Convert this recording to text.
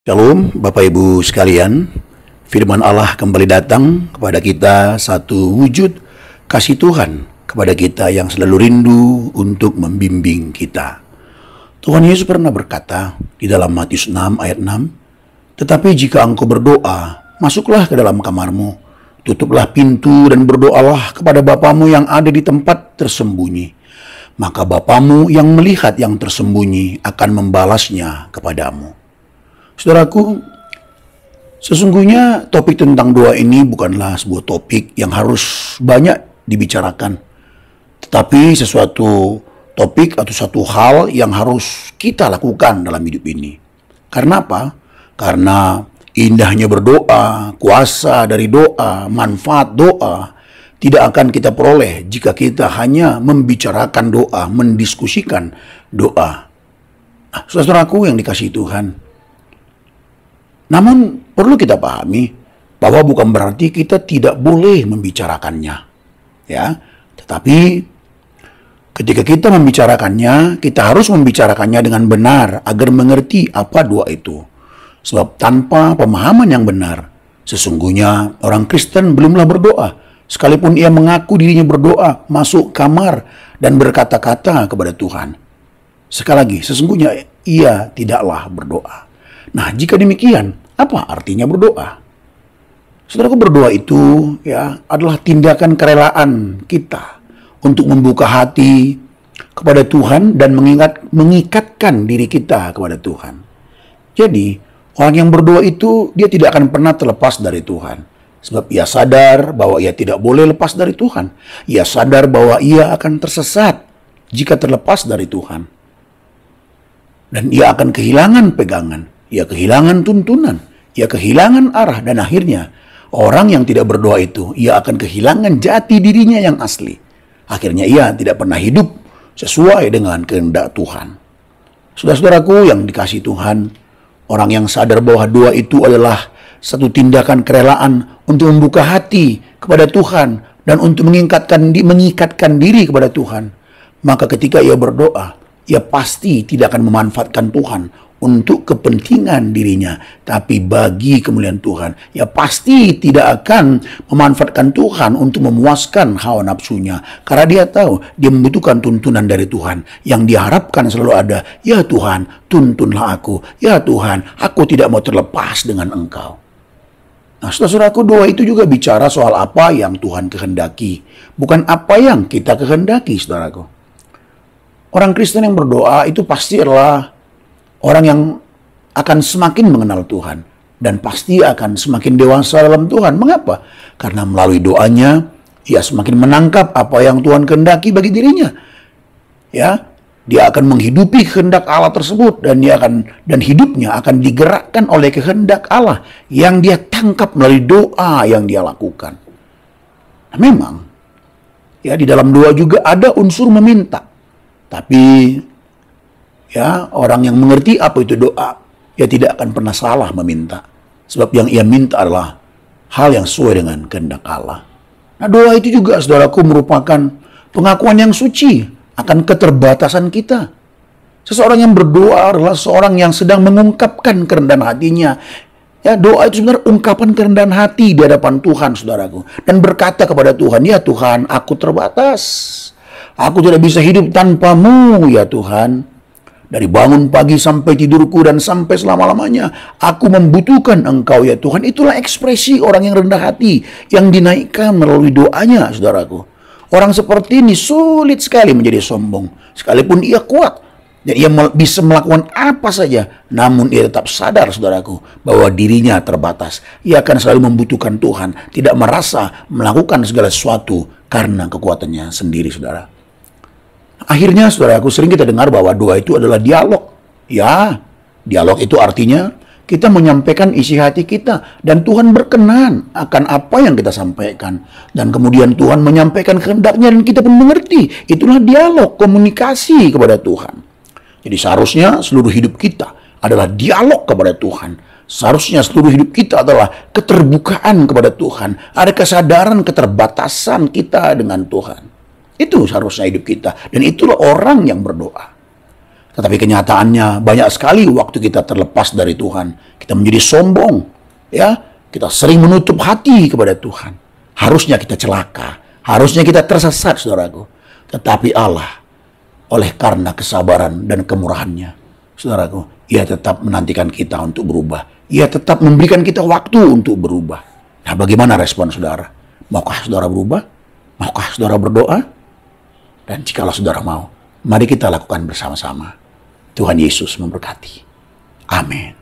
Shalom Bapak Ibu sekalian, firman Allah kembali datang kepada kita, satu wujud kasih Tuhan kepada kita yang selalu rindu untuk membimbing kita. Tuhan Yesus pernah berkata di dalam Matius 6 ayat 6, "Tetapi jika engkau berdoa, masuklah ke dalam kamarmu, tutuplah pintu dan berdoalah kepada Bapamu yang ada di tempat tersembunyi. Maka Bapamu yang melihat yang tersembunyi akan membalasnya kepadamu." Saudaraku, sesungguhnya topik tentang doa ini bukanlah sebuah topik yang harus banyak dibicarakan, tetapi sesuatu topik atau satu hal yang harus kita lakukan dalam hidup ini. Karena apa? Karena indahnya berdoa, kuasa dari doa, manfaat doa tidak akan kita peroleh jika kita hanya membicarakan doa, mendiskusikan doa. Saudaraku yang dikasihi Tuhan, namun perlu kita pahami bahwa bukan berarti kita tidak boleh membicarakannya, ya. Tetapi ketika kita membicarakannya, kita harus membicarakannya dengan benar agar mengerti apa doa itu. Sebab tanpa pemahaman yang benar, sesungguhnya orang Kristen belumlah berdoa, sekalipun ia mengaku dirinya berdoa, masuk kamar dan berkata-kata kepada Tuhan. Sekali lagi, sesungguhnya ia tidaklah berdoa. Nah, jika demikian, apa artinya berdoa? Saudaraku, berdoa itu adalah tindakan kerelaan kita untuk membuka hati kepada Tuhan dan mengikatkan diri kita kepada Tuhan. Jadi, orang yang berdoa itu dia tidak akan pernah terlepas dari Tuhan. Sebab ia sadar bahwa ia tidak boleh lepas dari Tuhan. Ia sadar bahwa ia akan tersesat jika terlepas dari Tuhan. Dan ia akan kehilangan pegangan. Ia kehilangan tuntunan, ia kehilangan arah, dan akhirnya orang yang tidak berdoa itu, ia akan kehilangan jati dirinya yang asli. Akhirnya ia tidak pernah hidup sesuai dengan kehendak Tuhan. Saudara-saudaraku yang dikasihi Tuhan, orang yang sadar bahwa doa itu adalah satu tindakan kerelaan untuk membuka hati kepada Tuhan dan untuk mengikatkan diri kepada Tuhan, maka ketika ia berdoa, ia pasti tidak akan memanfaatkan Tuhan untuk kepentingan dirinya, tapi bagi kemuliaan Tuhan. Ya pasti tidak akan memanfaatkan Tuhan untuk memuaskan hawa nafsunya, karena dia tahu dia membutuhkan tuntunan dari Tuhan. Yang diharapkan selalu ada, ya Tuhan, tuntunlah aku. Ya Tuhan, aku tidak mau terlepas dengan Engkau. Nah, saudara-saudaraku, doa itu juga bicara soal apa yang Tuhan kehendaki, bukan apa yang kita kehendaki, saudaraku. Orang Kristen yang berdoa itu pasti adalah orang yang akan semakin mengenal Tuhan dan pasti akan semakin dewasa dalam Tuhan. Mengapa? Karena melalui doanya ia semakin menangkap apa yang Tuhan kehendaki bagi dirinya. Ya, dia akan menghidupi kehendak Allah tersebut dan hidupnya akan digerakkan oleh kehendak Allah yang dia tangkap melalui doa yang dia lakukan. Nah, memang ya di dalam doa juga ada unsur meminta. Tapi orang yang mengerti apa itu doa, ia tidak akan pernah salah meminta. Sebab yang ia minta adalah hal yang sesuai dengan kehendak Allah. Nah, doa itu juga, saudaraku, merupakan pengakuan yang suci akan keterbatasan kita. Seseorang yang berdoa adalah seorang yang sedang mengungkapkan kerendahan hatinya. Ya, doa itu sebenarnya ungkapan kerendahan hati di hadapan Tuhan, saudaraku. Dan berkata kepada Tuhan, ya Tuhan, aku terbatas. Aku tidak bisa hidup tanpamu, ya Tuhan. Dari bangun pagi sampai tidurku dan sampai selama-lamanya, aku membutuhkan Engkau, ya Tuhan. Itulah ekspresi orang yang rendah hati yang dinaikkan melalui doanya, saudaraku. Orang seperti ini sulit sekali menjadi sombong. Sekalipun ia kuat dan ia bisa melakukan apa saja, namun ia tetap sadar, saudaraku, bahwa dirinya terbatas. Ia akan selalu membutuhkan Tuhan, tidak merasa melakukan segala sesuatu karena kekuatannya sendiri, saudara. Akhirnya, saudaraku, sering kita dengar bahwa doa itu adalah dialog. Ya, dialog itu artinya kita menyampaikan isi hati kita dan Tuhan berkenan akan apa yang kita sampaikan. Dan kemudian Tuhan menyampaikan kehendaknya dan kita pun mengerti. Itulah dialog, komunikasi kepada Tuhan. Jadi seharusnya seluruh hidup kita adalah dialog kepada Tuhan. Seharusnya seluruh hidup kita adalah keterbukaan kepada Tuhan. Ada kesadaran keterbatasan kita dengan Tuhan. Itu seharusnya hidup kita. Dan itulah orang yang berdoa. Tetapi kenyataannya banyak sekali waktu kita terlepas dari Tuhan. Kita menjadi sombong. Ya, kita sering menutup hati kepada Tuhan. Harusnya kita celaka. Harusnya kita tersesat, saudaraku. Tetapi Allah, oleh karena kesabaran dan kemurahannya, saudaraku, Ia tetap menantikan kita untuk berubah. Ia tetap memberikan kita waktu untuk berubah. Nah, bagaimana respon saudara? Maukah saudara berubah? Maukah saudara berdoa? Dan jikalau saudara mau, mari kita lakukan bersama-sama. Tuhan Yesus memberkati. Amin.